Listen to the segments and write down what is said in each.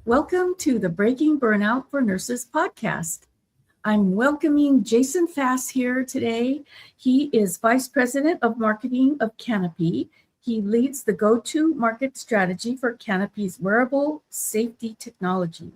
Welcome to the Breaking Burnout for Nurses podcast. I'm welcoming Jason Fass here today. He is Vice President of Marketing of Canopy. He leads the go-to market strategy for Canopy's wearable safety technology.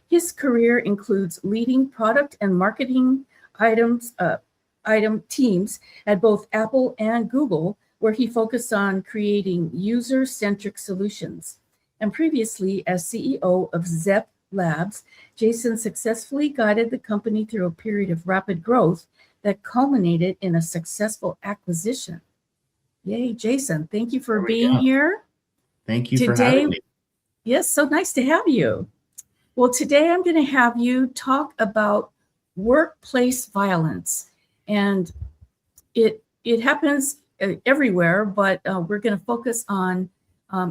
His career includes leading product and marketing item teams at both Apple and Google, where he focused on creating user-centric solutions. And previously, as CEO of Zep Labs, Jason successfully guided the company through a period of rapid growth that culminated in a successful acquisition. Yay, Jason, thank you for being here. Thank you for having me. Yes, so nice to have you. Well, today I'm going to have you talk about workplace violence. And it happens everywhere, but we're going to focus on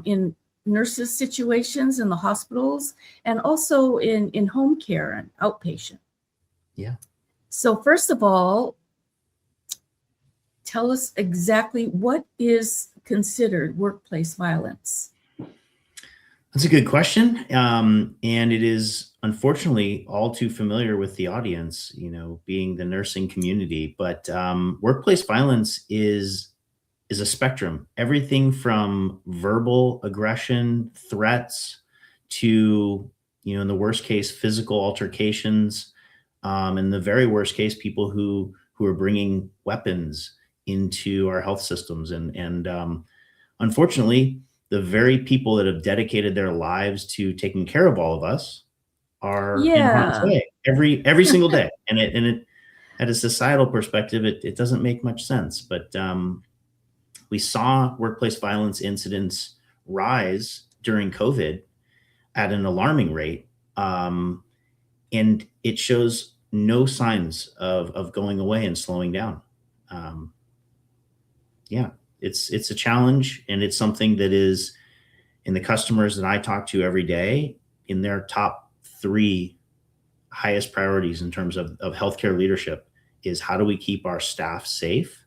in nurses situations in the hospitals and also in home care and outpatient. Yeah. So first of all, tell us exactly what is considered workplace violence. That's a good question. And it is unfortunately all too familiar with the audience, being the nursing community. But workplace violence is a spectrum, everything from verbal aggression, threats to, in the worst case, physical altercations. In the very worst case, people who are bringing weapons into our health systems. And unfortunately, the very people that have dedicated their lives to taking care of all of us are in harm's way every single day. And it at a societal perspective, it doesn't make much sense. But we saw workplace violence incidents rise during COVID at an alarming rate. And it shows no signs of going away and slowing down. It's a challenge, and it's something that is in the customers that I talk to every day in their top 3 highest priorities in terms of healthcare leadership is how do we keep our staff safe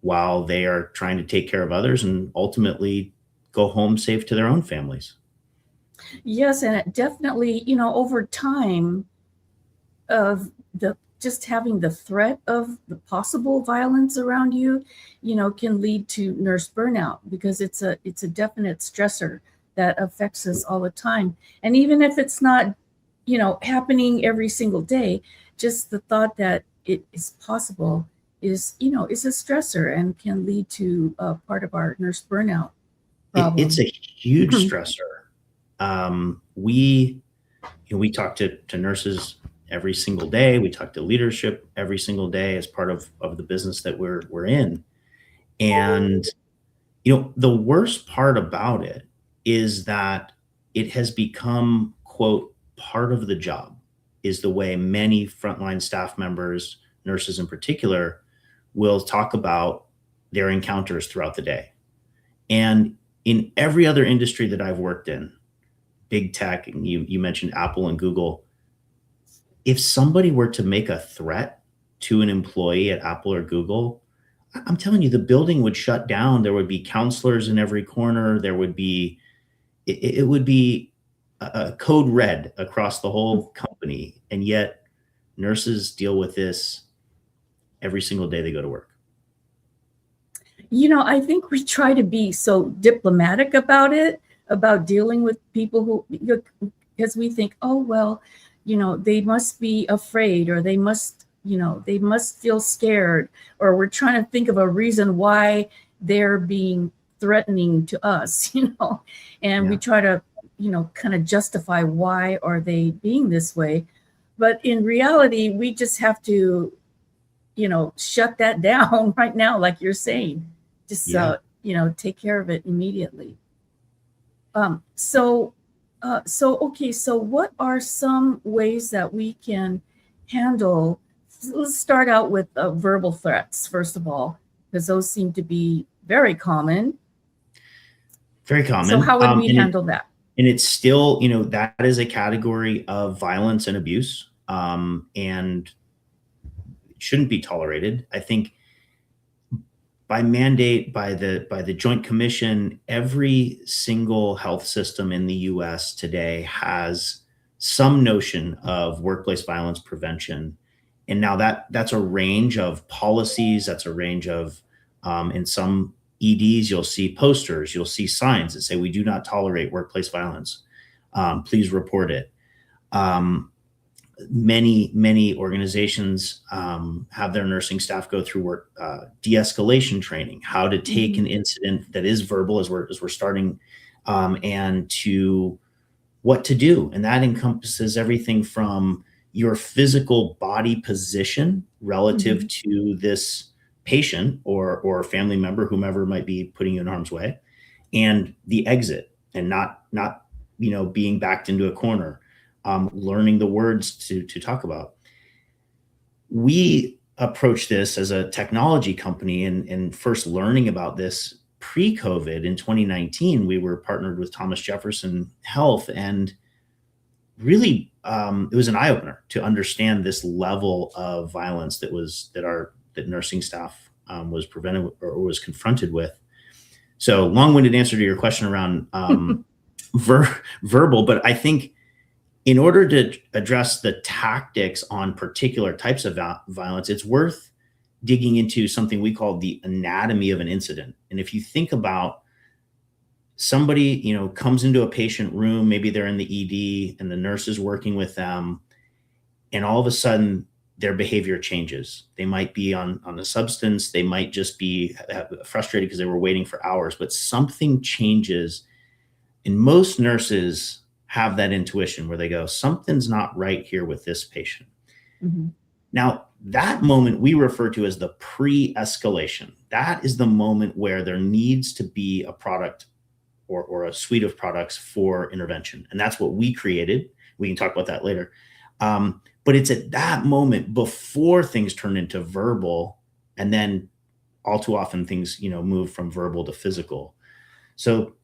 while they are trying to take care of others and ultimately go home safe to their own families. Yes, and it definitely, over time of just having the threat of the possible violence around you, can lead to nurse burnout because it's a definite stressor that affects us all the time. And even if it's not, happening every single day, just the thought that it is possible is a stressor and can lead to part of our nurse burnout problem. It's a huge stressor. We talk to nurses every single day. We talk to leadership every single day as part of the business that we're in. And, the worst part about it is that it has become, quote, part of the job, is the way many frontline staff members, nurses in particular, will talk about their encounters throughout the day. And in every other industry that I've worked in, big tech, and you mentioned Apple and Google, if somebody were to make a threat to an employee at Apple or Google, I'm telling you, the building would shut down. There would be counselors in every corner. There would be, it would be a code red across the whole company. And yet nurses deal with this every single day they go to work. I think we try to be so diplomatic about it, about dealing with people who, because we think, oh, well, they must be afraid, or they must feel scared, or we're trying to think of a reason why they're being threatening to us, and we try to, kind of justify why are they being this way. But in reality, we just have to, shut that down right now, like you're saying, just, take care of it immediately. So what are some ways that we can handle? Let's start out with verbal threats, first of all, because those seem to be very common. Very common. So how would we handle that? And it's still, that is a category of violence and abuse, and it shouldn't be tolerated. I think by mandate, by the Joint Commission, every single health system in the US today has some notion of workplace violence prevention. And now that's a range of policies, that's a range of, in some EDs, you'll see posters, you'll see signs that say, we do not tolerate workplace violence. Please report it. Many organizations have their nursing staff go through de-escalation training, how to take an incident that is verbal as we're starting, and to what to do. And that encompasses everything from your physical body position relative to this patient or family member, whomever might be putting you in harm's way, and the exit, and not being backed into a corner. Learning the words to talk about. We approach this as a technology company, and first learning about this pre-COVID in 2019, we were partnered with Thomas Jefferson Health, and really it was an eye-opener to understand this level of violence that nursing staff was prevented or was confronted with. So long-winded answer to your question around verbal, but I think in order to address the tactics on particular types of violence, it's worth digging into something we call the anatomy of an incident. And if you think about somebody, comes into a patient room, maybe they're in the ED and the nurse is working with them, and all of a sudden their behavior changes. They might be on a substance, they might just be frustrated because they were waiting for hours, but something changes. And most nurses have that intuition where they go, something's not right here with this patient. Now, that moment we refer to as the pre-escalation. That is the moment where there needs to be a product or a suite of products for intervention. And that's what we created. We can talk about that later. But it's at that moment before things turn into verbal, and then all too often things, move from verbal to physical. So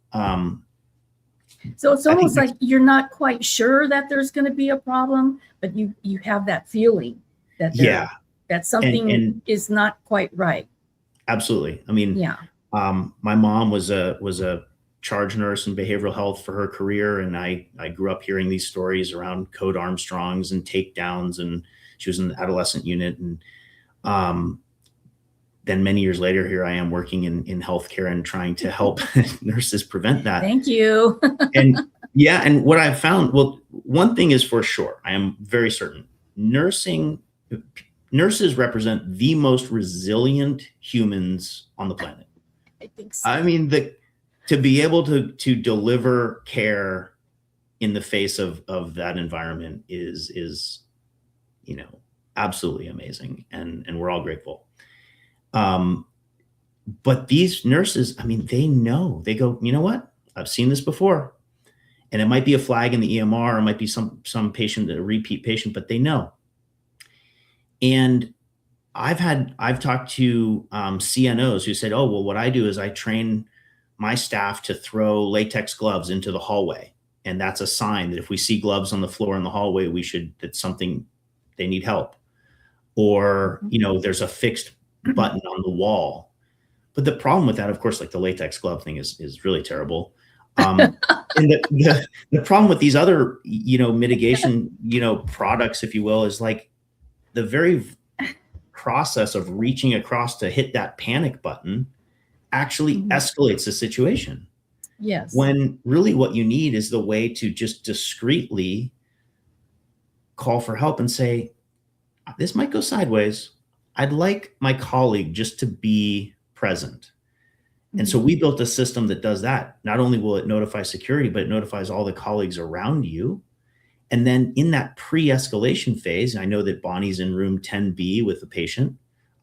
it's almost like you're not quite sure that there's going to be a problem, but you have that feeling that that something is not quite right. Absolutely. I mean, my mom was a charge nurse in behavioral health for her career, and I grew up hearing these stories around Code Armstrongs and takedowns, and she was in the adolescent unit, and then many years later, here I am working in healthcare and trying to help nurses prevent that. Thank you. And what I've found, well, one thing is for sure, I am very certain, nurses represent the most resilient humans on the planet. I think so. I mean, to be able to deliver care in the face of that environment is absolutely amazing, and we're all grateful. But these nurses, I mean, they know, they go, you know what? I've seen this before. And it might be a flag in the EMR, or it might be some patient, a repeat patient, but they know. And I've talked to CNOs who said, oh, well, what I do is I train my staff to throw latex gloves into the hallway. And that's a sign that if we see gloves on the floor in the hallway, that's something, they need help. Or, there's a fixed button on the wall. But the problem with that, of course, like the latex glove thing is really terrible. And the problem with these other, mitigation, products, if you will, is like the very process of reaching across to hit that panic button actually escalates the situation. Yes. When really what you need is the way to just discreetly call for help and say, this might go sideways. I'd like my colleague just to be present. And so we built a system that does that. Not only will it notify security, but it notifies all the colleagues around you. And then in that pre-escalation phase, I know that Bonnie's in room 10B with the patient.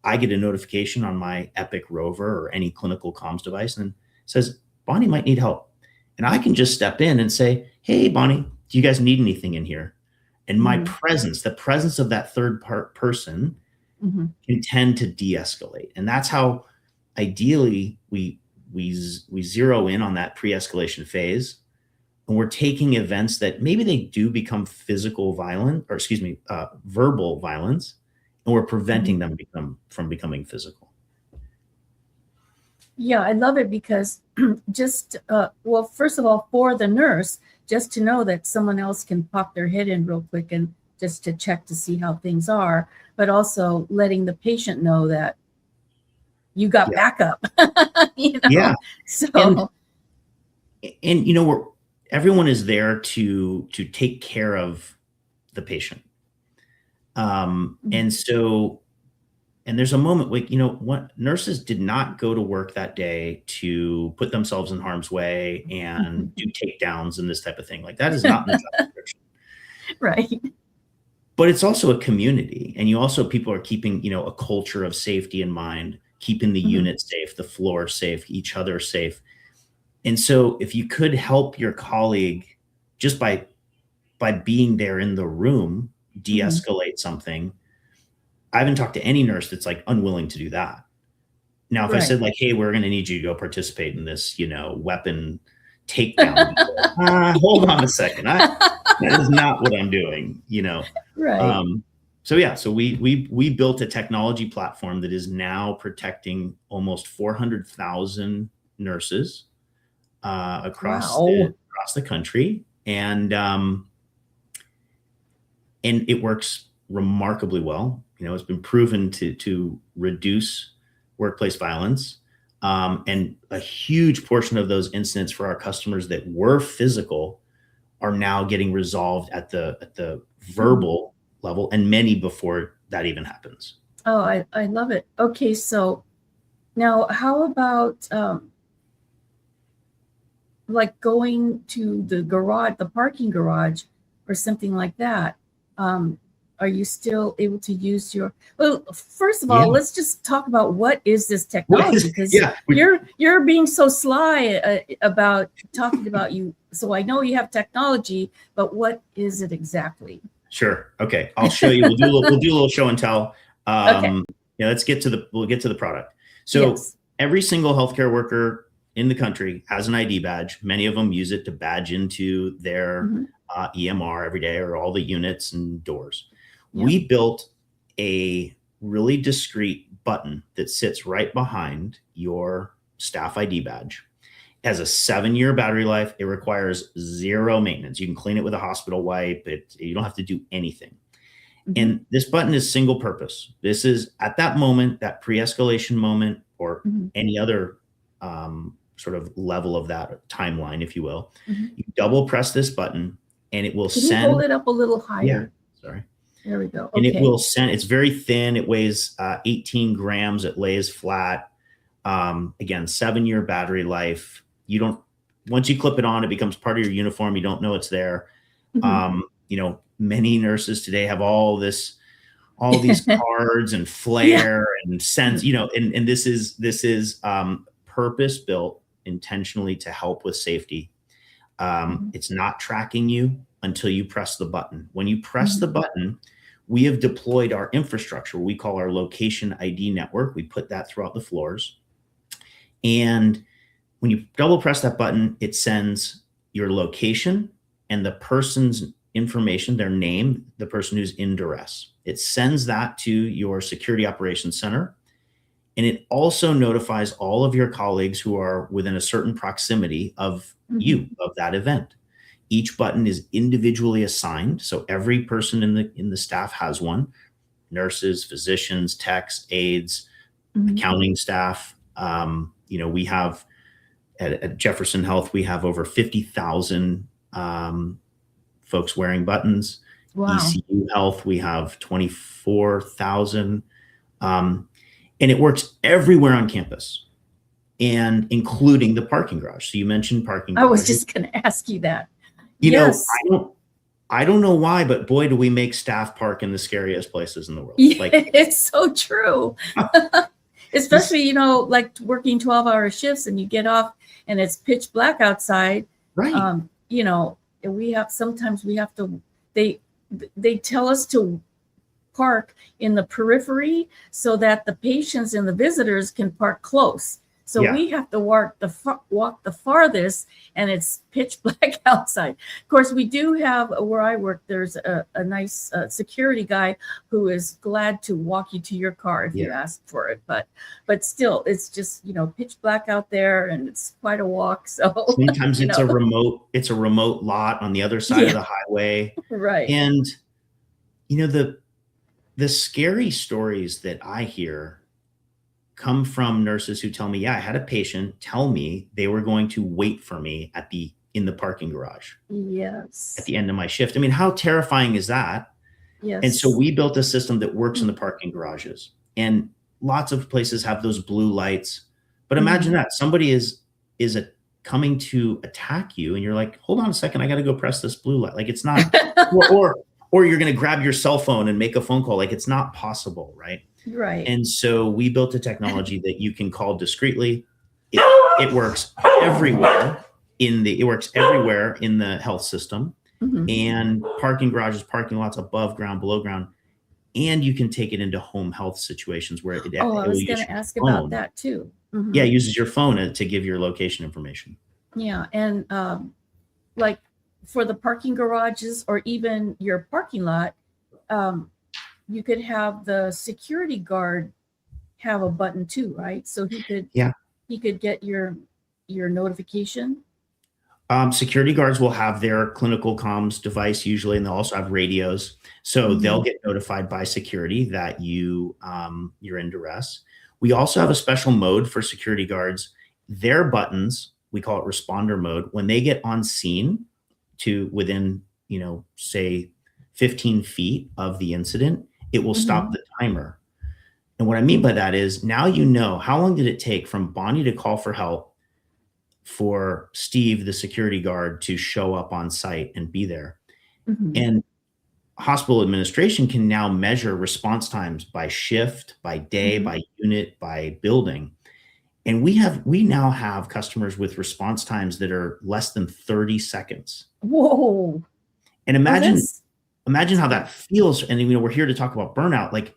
I get a notification on my Epic Rover or any clinical comms device, and it says, Bonnie might need help. And I can just step in and say, hey, Bonnie, do you guys need anything in here? And my presence, the presence of that third person can tend to de-escalate. And that's how ideally we zero in on that pre-escalation phase. And we're taking events that maybe they do become verbal violence, and we're preventing them from becoming physical. Yeah, I love it because just, well, first of all, for the nurse, just to know that someone else can pop their head in real quick and just to check to see how things are, but also letting the patient know that you got Yeah. backup, Yeah. And, So, everyone is there to take care of the patient. And so, and there's a moment like, what nurses did not go to work that day to put themselves in harm's way and do takedowns and this type of thing. Like that is not in the job description. right. But it's also a community. And people are keeping, a culture of safety in mind, keeping the unit safe, the floor safe, each other safe. And so if you could help your colleague just by being there in the room, de-escalate something. I haven't talked to any nurse that's like unwilling to do that. Now, if I said like, hey, we're going to need you to go participate in this, weapon takedown, hold on a second. That is not what I'm doing, Right. So we built a technology platform that is now protecting almost 400,000 nurses across the country. And it works remarkably well. It's been proven to reduce workplace violence. And a huge portion of those incidents for our customers that were physical are now getting resolved at the verbal level, and many before that even happens. Oh, I love it. Okay, so now how about like going to the garage, the parking garage or something like that? Are you still able to use your, well, first of all, let's just talk about what is this technology, because you're being so sly about talking about you. So I know you have technology, but what is it exactly? Sure. Okay. I'll show you. We'll do a little show and tell. Okay. We'll get to the product. So every single healthcare worker in the country has an ID badge. Many of them use it to badge into their EMR every day, or all the units and doors. We built a really discreet button that sits right behind your staff ID badge. It has a 7-year battery life. It requires zero maintenance. You can clean it with a hospital wipe. You don't have to do anything. And this button is single purpose. This is at that moment, that pre-escalation moment, or any other sort of level of that timeline, if you will. You double press this button and it will send. Can you hold it up a little higher? Yeah, sorry. There we go. Okay. And it will send. It's very thin. It weighs 18 grams. It lays flat. Again, 7-year battery life. Once you clip it on, it becomes part of your uniform. You don't know it's there. Many nurses today have all these cards and flare and sense, and this is purpose built intentionally to help with safety. It's not tracking you until you press the button. When you press the button, we have deployed our infrastructure, we call our location ID network. We put that throughout the floors. And when you double press that button, it sends your location and the person's information, their name, the person who's in duress. It sends that to your security operations center. And it also notifies all of your colleagues who are within a certain proximity of you, of that event. Each button is individually assigned. So every person in the staff has one: nurses, physicians, techs, aides, accounting staff. We have at Jefferson Health, we have over 50,000 folks wearing buttons. Wow. ECU Health, we have 24,000. And it works everywhere on campus, and including the parking garage. So you mentioned parking garage. I was just going to ask you that. I don't know why, but boy, do we make staff park in the scariest places in the world. It's so true. Especially, like working 12-hour shifts and you get off and it's pitch black outside. Right. Sometimes we have to, they tell us to park in the periphery so that the patients and the visitors can park close. So we have to walk the farthest, and it's pitch black outside. Of course, we do have, where I work, there's a nice security guy who is glad to walk you to your car if you ask for it. But still, it's just, pitch black out there, and it's quite a walk. So sometimes it's a remote lot on the other side of the highway. Right. And the scary stories that I hear come from nurses who tell me, I had a patient tell me they were going to wait for me in the parking garage. Yes. At the end of my shift. I mean, how terrifying is that? Yes. And so we built a system that works in the parking garages, and lots of places have those blue lights. But imagine that somebody is coming to attack you, and you're like, hold on a second, I got to go press this blue light. Like, it's not, or you're going to grab your cell phone and make a phone call. Like, it's not possible. Right. Right. And so we built a technology that you can call discreetly. It works everywhere in the health system, and parking garages, parking lots, above ground, below ground. And you can take it into home health situations where I was going to ask about that too. Yeah, it uses your phone to give your location information. Yeah. And like for the parking garages or even your parking lot, you could have the security guard have a button too, right? So he could get your notification. Security guards will have their clinical comms device usually, and they'll also have radios. So they'll get notified by security that you're in duress. We also have a special mode for security guards. Their buttons, we call it responder mode. When they get on scene to within, say 15 feet of the incident, it will stop the timer. And what I mean by that is, now how long did it take from Bonnie to call for help for Steve, the security guard, to show up on site and be there. And hospital administration can now measure response times by shift, by day, by unit, by building. And we now have customers with response times that are less than 30 seconds. Whoa. And imagine how that feels. And we're here to talk about burnout. Like,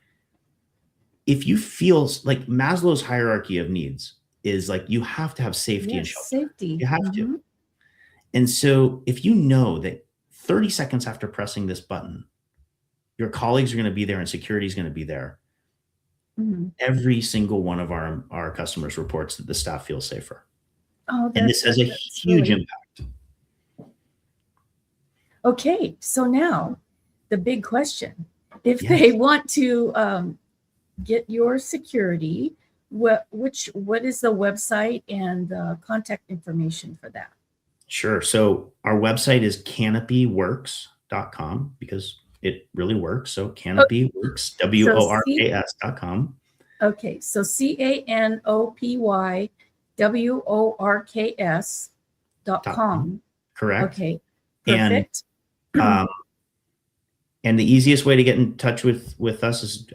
if you feel like Maslow's hierarchy of needs is like, you have to have safety and shelter. Safety. You have to. And so if you know that 30 seconds after pressing this button, your colleagues are going to be there and security is going to be there, every single one of our customers reports that the staff feels safer. And this has a huge impact. Okay, so now the big question: if they want to get your security, what is the website and the contact information for that? Sure. So our website is canopyworks.com, because it really works. So canopyworks, WORKS.com. Okay. So CANOPYWORKS.com. Correct. Okay. Perfect. And the easiest way to get in touch with us is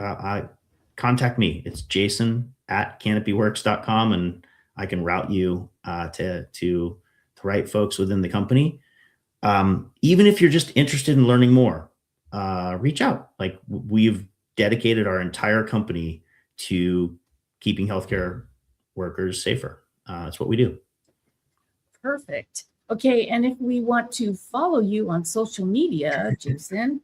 contact me. It's jason@canopyworks.com, and I can route you to the right folks within the company. Even if you're just interested in learning more, reach out. Like, we've dedicated our entire company to keeping healthcare workers safer. That's what we do. Perfect. Okay. And if we want to follow you on social media, Jason.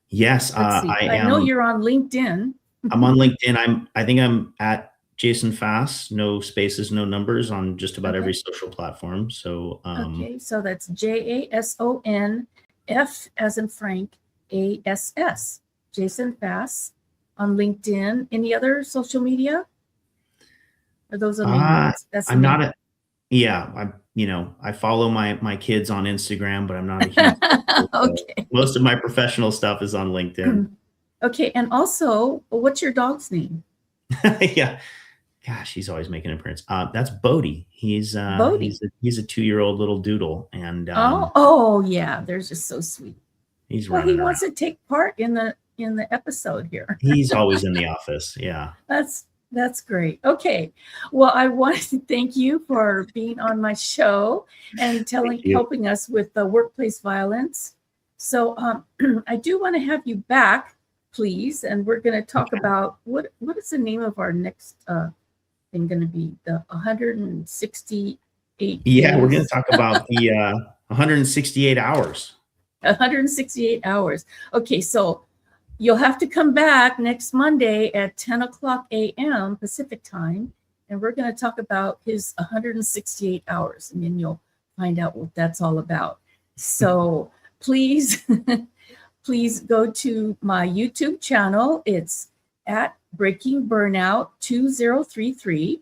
Yes. I know you're on LinkedIn. I'm on LinkedIn. I think I'm at Jason Fass, no spaces, no numbers, on just about every social platform. So okay, so that's JASON F as in Frank ASS. Jason Fass on LinkedIn. Any other social media? Are those the main ones? That's I'm not a. Yeah, I follow my kids on Instagram, but I'm not a huge. Okay. Most of my professional stuff is on LinkedIn. Okay, and also, what's your dog's name? Yeah, gosh, he's always making an appearance. That's Bodie. He's a 2-year-old little doodle, and yeah, they're just so sweet. He wants to take part in the episode here. He's always in the office. Yeah, that's great. Okay, well, I want to thank you for being on my show and helping us with the workplace violence. So I do want to have you back, please, and we're going to talk about what is the name of our next and going to be the 168 Yeah, we're going days. to talk about the 168 hours. 168 hours. Okay, so you'll have to come back next Monday at 10 o'clock a.m. Pacific time, and we're going to talk about his 168 hours, and then you'll find out what that's all about. So please, please go to my YouTube channel. It's at Breaking Burnout 2033,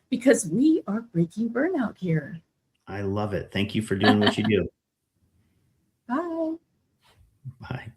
because we are breaking burnout here. I love it. Thank you for doing what you do. Bye. Bye.